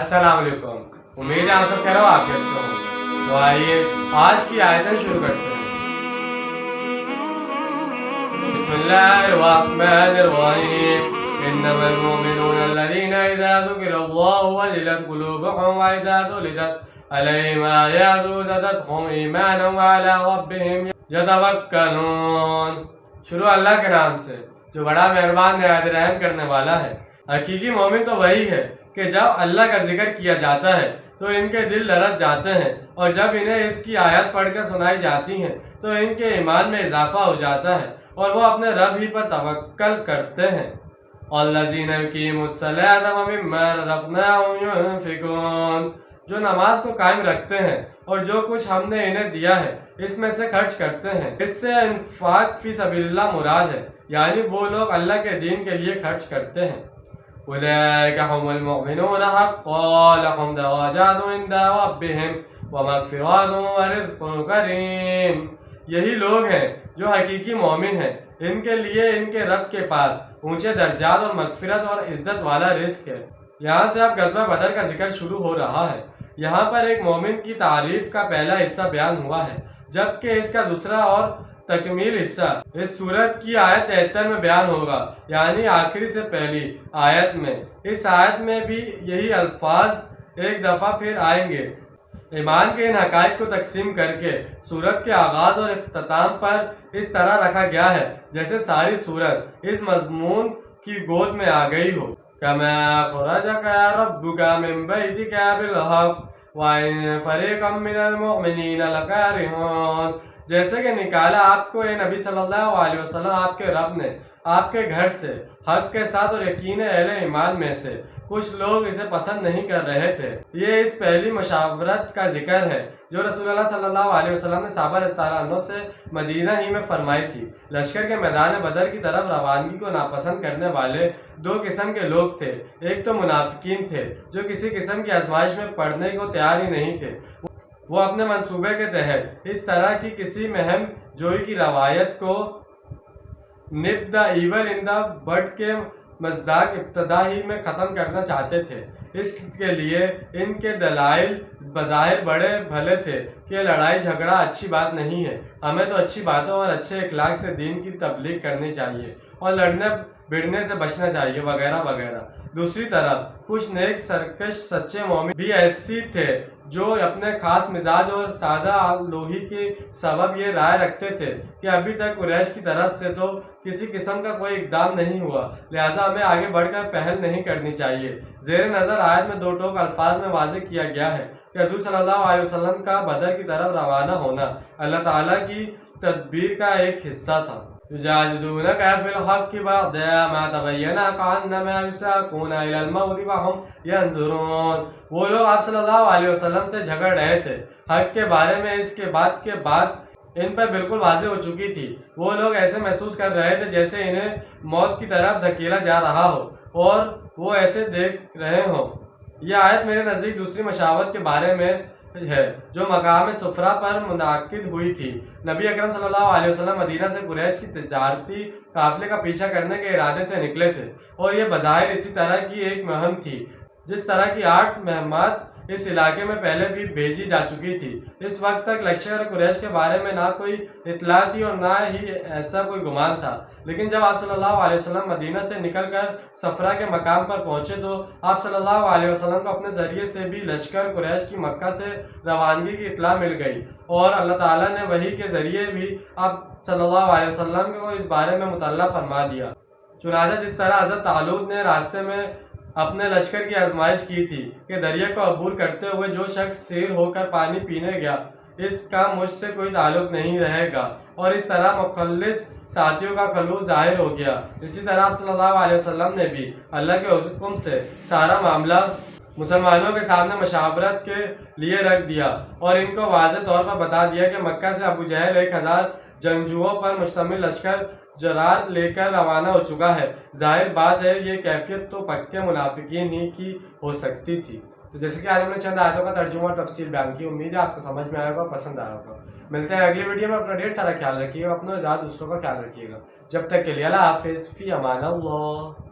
अस्सलाम वालेकुम। उम्मीद है आप सब खैर आफियत से होंगे। तो आइए आज की आयतें शुरू करते हैं। बिस्मिल्लाहिर्रहमानिर्रहीम। इन्नमल मुमिनूना अल्लज़ीना इज़ा ज़ुकिरल्लाहु वजिलत क़ुलूबुहुम व इज़ा तुलियत अलैहिम आयातुहु ज़ादतहुम ईमानन व अला रब्बिहिम यतवक्कलून। शुरू अल्लाह के नाम से जो बड़ा मेहरबान निहायत रहम करने वाला है। हकीकी मोमिन तो वही है कि जब अल्लाह का जिक्र किया जाता है तो इनके दिल लरज़ जाते हैं, और जब इन्हें इसकी आयत पढ़कर सुनाई जाती हैं तो इनके ईमान में इजाफा हो जाता है और वो अपने रब ही पर तवक्कल करते हैं। वल्लज़ीना युक़ीमुस्सलाता व मिम्मा रज़क़नाहुम युनफ़िक़ून, जो नमाज को कायम रखते हैं और जो कुछ हमने इन्हें दिया है इसमें से खर्च करते हैं। इससे इन्फ़ाक़ फ़ी सबीलिल्लाह मुराद है, यानी वो लोग अल्लाह के दीन के लिए खर्च करते हैं। उलाइका हुमुल मुमिनून हक़्क़न लहुम दराजातुन इंदा रब्बिहिम व मग़फ़िरतुन व रिज़्क़ुन करीम। यही लोग हैं जो हकीकी मोमिन हैं, इनके लिए इनके रब के पास ऊंचे दर्जात और मग़फ़िरत और इज़्ज़त वाला रिज़्क़ है। यहाँ से अब ग़ज़वा बदर का जिक्र शुरू हो रहा है। यहाँ पर एक मोमिन की तारीफ़ का पहला हिस्सा बयान हुआ है, जबकि इसका दूसरा और तकमील हिस्सा इस सूरत की आयत 73 में बयान होगा, यानी आखिरी से पहली आयत में। इस आयत में भी यही अल्फाज एक दफ़ा फिर आएंगे। ईमान के इन हक़ाइक़ को तकसीम करके सूरत के आगाज़ और इख्तिताम पर इस तरह रखा गया है जैसे सारी सूरत इस मज़मून की गोद में आ गई हो। कमा अख़रजका रब्बुका मिन बैतिका बिल हक़्क़ व इन्न फ़रीक़म मिनल मुमिनीना लकारिहून, जैसे कि निकाला आपको ए नबी सल्लल्लाहु अलैहि वसल्लम आपके रब ने आपके घर से हक के साथ, और यकीन अहले ईमान में से कुछ लोग इसे पसंद नहीं कर रहे थे। ये इस पहली मशावरत का जिक्र है जो रसूलुल्लाह सल्लल्लाहु अलैहि वसल्लम ने सहाबा रज़ियल्लाहु अन्हुम से मदीना ही में फरमाई थी। लश्कर के मैदान बदर की तरफ रवानगी को नापसंद करने वाले दो किस्म के लोग थे। एक तो मुनाफिकीन थे जो किसी किस्म की आजमाइश में पड़ने को तैयार ही नहीं थे। वो अपने मंसूबे के तहत इस तरह की किसी महम जोई की रवायत को nib the evil in the but के मज़दाक इब्तदा ही में ख़त्म करना चाहते थे। इसके लिए इनके दलाइल बज़ाहिर बड़े भले थे कि लड़ाई झगड़ा अच्छी बात नहीं है, हमें तो अच्छी बातों और अच्छे अखलाक से दीन की तबलीग करनी चाहिए और लड़ने भिड़ने से बचना चाहिए वगैरह वगैरह। दूसरी तरफ कुछ नेक सरकश सच्चे मोमिन भी ऐसी थे जो अपने खास मिजाज और सादा लोही के सबब ये राय रखते थे कि अभी तक कुरैश की तरफ से तो किसी किस्म का कोई इक़दाम नहीं हुआ, लिहाजा हमें आगे बढ़कर पहल नहीं करनी चाहिए। ज़ेर नज़र आयत में दो टोक अल्फाज में वाज़ेह किया गया है कि हुज़ूर सल्लल्लाहु अलैहि वसल्लम का बदर की तरफ रवाना होना अल्लाह ताला की तदबीर का एक हिस्सा था। युजादिलूनका फिल हक़्क़ि बअदा मा तबय्यना कअन्नमा युसाक़ूना इलल मौति व हुम यंज़ुरून। वो लोग आप सल्लल्लाहु अलैहि वसल्लम से झगड़ रहे थे हक़ के बारे में, इसके बाद इन पर बिल्कुल वाज़ेह हो चुकी थी। वो लोग ऐसे महसूस कर रहे थे जैसे इन्हें मौत की तरफ धकेला जा रहा हो और वो ऐसे देख रहे हों। यह आयत मेरे नज़दीक दूसरी मशावरत के बारे में है जो मकाम सुफरा पर मुनाकिद हुई थी। नबी अकरम सल्लल्लाहु अलैहि वसल्लम मदीना से कुरैश की तिजारती काफिले का पीछा करने के इरादे से निकले थे, और ये बज़ाहिर इसी तरह की एक मुहिम थी जिस तरह की 8 मुहिम्मात इस इलाके में पहले भी भेजी जा चुकी थी। इस वक्त तक लश्कर कुरैश के बारे में ना कोई इत्तला थी और ना ही ऐसा कोई गुमान था, लेकिन जब आप सल्लल्लाहु अलैहि वसल्लम मदीना से निकलकर सफरा के मकाम पर पहुंचे तो आप सल्लल्लाहु अलैहि वसल्लम को अपने ज़रिए से भी लश्कर कुरैश की मक्का से रवानगी की इत्तला मिल गई, और अल्लाह ताला ने वही के ज़रिए भी आप सल्लल्लाहु अलैहि वसल्लम को इस बारे में मुतल्ला फरमा दिया। चुनांचे जिस तरह हज़रत तालूत ने रास्ते में अपने लश्कर की आजमाइश की थी कि दरिया को अबूर करते हुए जो शख्स सिर होकर पानी पीने गया इसका मुझसे कोई ताल्लुक नहीं रहेगा, और इस तरह मुखल्लिस साथियों का खलूस जाहिर हो गया। इसी तरह आप सल्लल्लाहु अलैहि वसल्लम ने भी अल्लाह के हुक्म से सारा मामला मुसलमानों के सामने मशावरत के लिए रख दिया और इनको वाज़ेह तौर पर बता दिया कि मक्का से अबू जहल 1000 जंगजुओं पर मुश्तमिल लश्कर जरार लेकर रवाना हो चुका है। जाहिर बात है ये कैफियत तो पक्के मुनाफिकीन ही की हो सकती थी। तो जैसे कि आज हमने चंद आयतों का तर्जुमा और तफसील बयान की, उम्मीद है आपको समझ में आया होगा, पसंद आया होगा। मिलते हैं अगली वीडियो में। अपना ढेर सारा ख्याल रखिएगा, अपना ज़्यादा दूसरों का ख्याल रखिएगा। जब तक के लिए अल्लाह हाफिज़, फ़ी अमान अल्लाह।